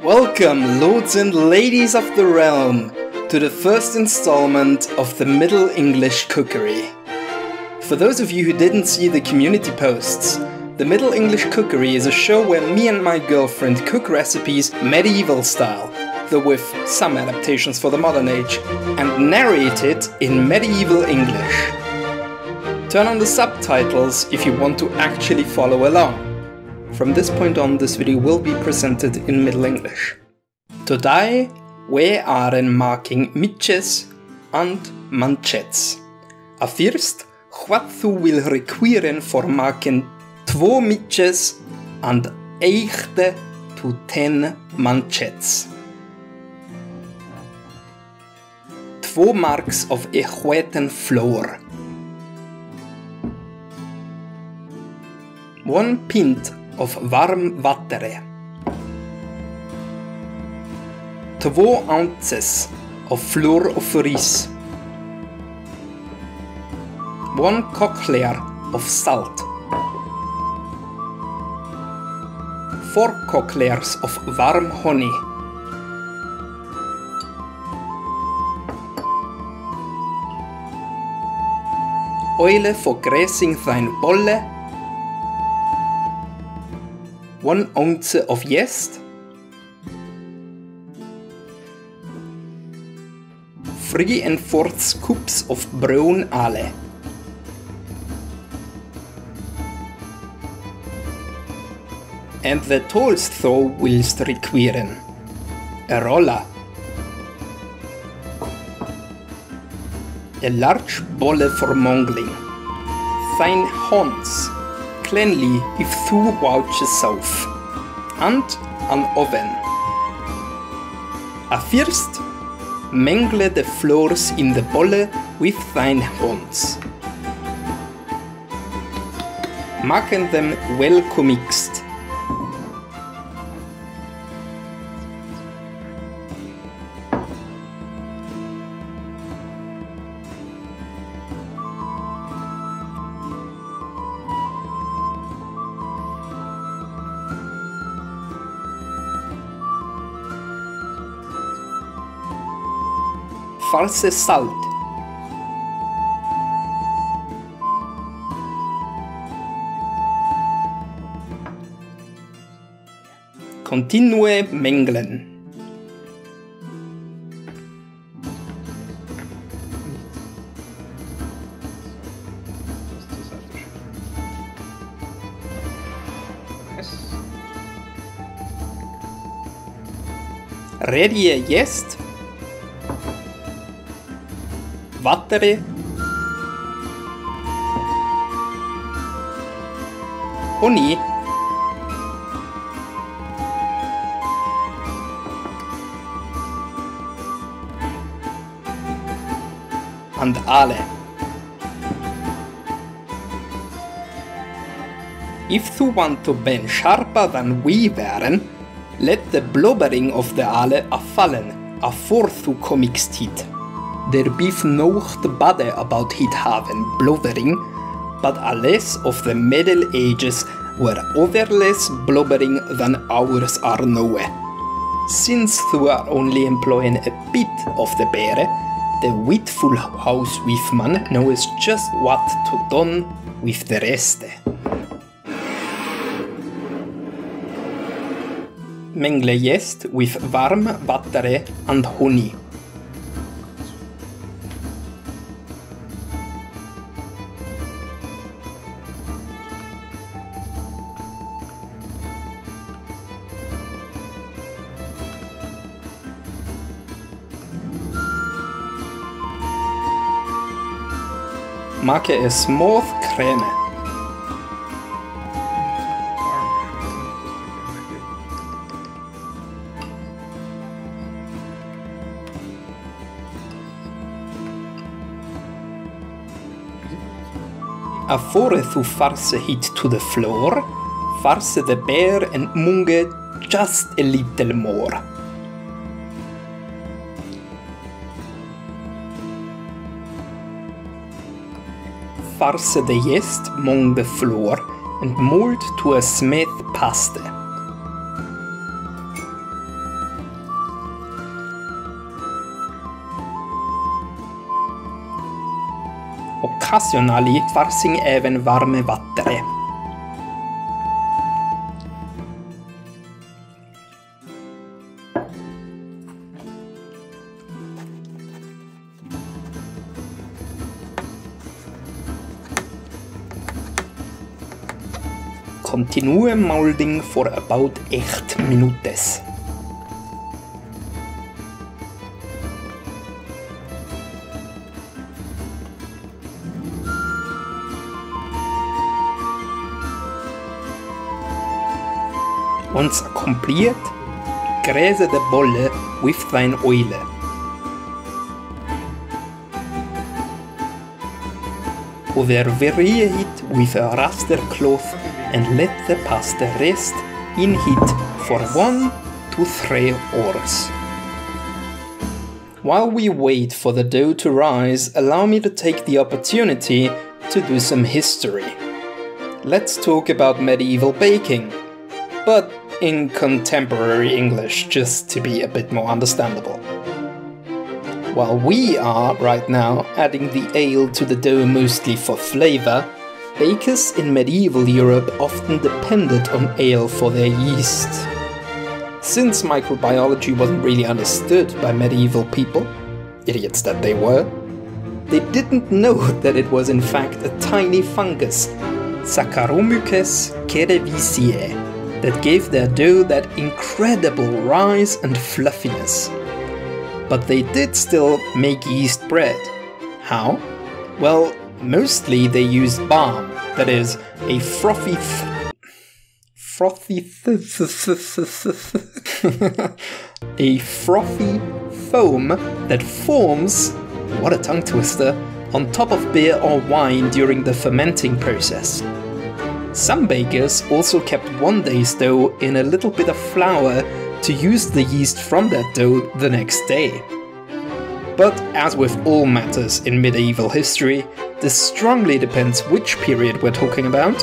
Welcome, lords and ladies of the realm, to the first installment of the Middle English Cookerie. For those of you who didn't see the community posts, the Middle English Cookerie is a show where me and my girlfriend cook recipes medieval style, though with some adaptations for the modern age, and narrate it in medieval English. Turn on the subtitles if you want to actually follow along. From this point on, this video will be presented in Middle English. Today, we are making mitches and manchets. A first, what you will require for making 2 mitches and 8 to 10 manchets. 2 marks of wheaten flour. 1 pint of warm water. 2 ounces of flour of rice. 1 cochlear of salt. 4 cochlears of warm honey. Oil for greasing thine bolle. 1 ounce of yeast. 3¼ scoops of brown ale. And the tools thou willst requiren: a roller, a large bolle for mongling, thine hands, cleanly if thou wouches south, and an oven. A first, mingle the flours in the bolle with thine hands, making them well commixed. Farse salt. Continue menglen. Ready yeast, water, honey, and ale. If you want to be sharper than we were, let the blubbering of the ale fallen afore you commixed it. There beef nocht bade about it having blubbering, but a less of the Middle Ages were overless blubbering than ours are now. Since you are only employing a bit of the beer, the witful housewife knows just what to do with the rest. Mingle yeast with warm water and honey. Make a smooth creme. Afore you farce it to the flour, farce the beer and munge just a little more. Farce the yeast among the flour and mold to a smooth paste. occasionally farsin även varme vattnet. Continue molding for about 8 minutes. Once complete, grease the bolle with thine oil. Overvary it with a raster cloth and let the pasta rest in heat for 1 to 3 hours. While we wait for the dough to rise, allow me to take the opportunity to do some history. Let's talk about medieval baking, but in contemporary English, just to be a bit more understandable. While we are, right now, adding the ale to the dough mostly for flavor, bakers in medieval Europe often depended on ale for their yeast. Since microbiology wasn't really understood by medieval people, idiots that they were, they didn't know that it was in fact a tiny fungus, Saccharomyces cerevisiae, that gave their dough that incredible rise and fluffiness. But they did still make yeast bread. How? Well, mostly they used barm, that is, a frothy foam that forms, what a tongue twister, on top of beer or wine during the fermenting process. Some bakers also kept one day's dough in a little bit of flour to use the yeast from that dough the next day. But as with all matters in medieval history, this strongly depends which period we're talking about,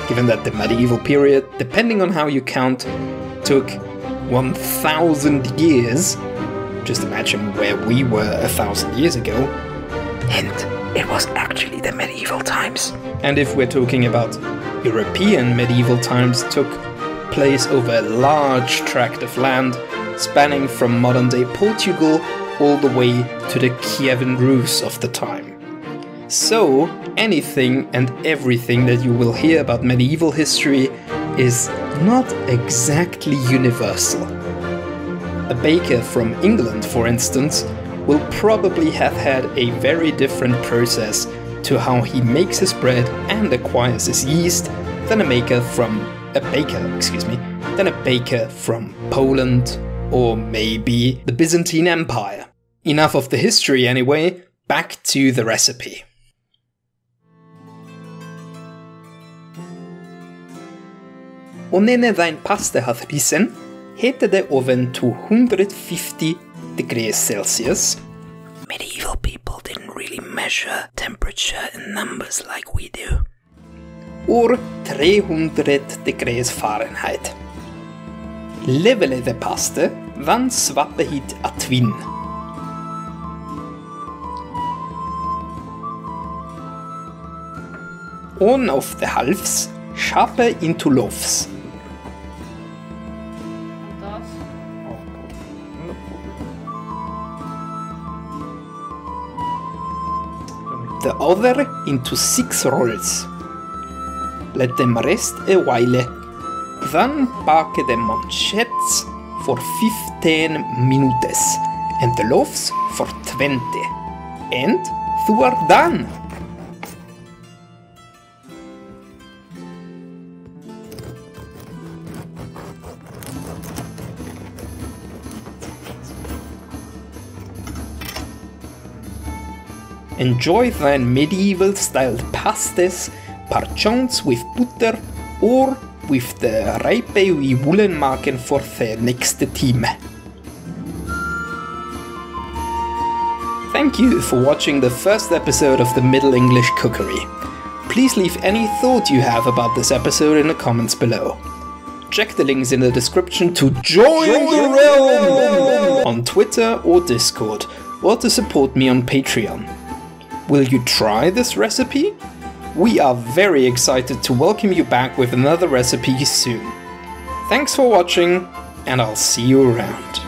given that the medieval period, depending on how you count, took 1000 years. Just imagine where we were 1000 years ago. Hint, it was actually the medieval times. And if we're talking about European medieval times, took place over a large tract of land spanning from modern-day Portugal all the way to the Kievan Rus of the time. So, anything and everything that you will hear about medieval history is not exactly universal. A baker from England, for instance, will probably have had a very different process to how he makes his bread and acquires his yeast than a baker from Poland or maybe the Byzantine Empire. Enough of the history anyway, back to the recipe. Och när din pasta har risen, heter det oven 250 degrees Celsius. Medieval people didn't really measure temperature in numbers like we do. Or 300 degrees Fahrenheit. Levele the pasta van swappe hit a twin. On of the halves, shape into loaves. The other into 6 rolls. Let them rest a while. Then bake the manchettes for 15 minutes and the loaves for 20. And you are done! Enjoy thine medieval-styled pastes, perchance with butter or with the ripe we woolen maken for the next time. Thank you for watching the first episode of the Middle English Cookerie. Please leave any thought you have about this episode in the comments below. Check the links in the description to join the realm on Twitter or Discord, or to support me on Patreon. Will you try this recipe? We are very excited to welcome you back with another recipe soon. Thanks for watching, and I'll see you around.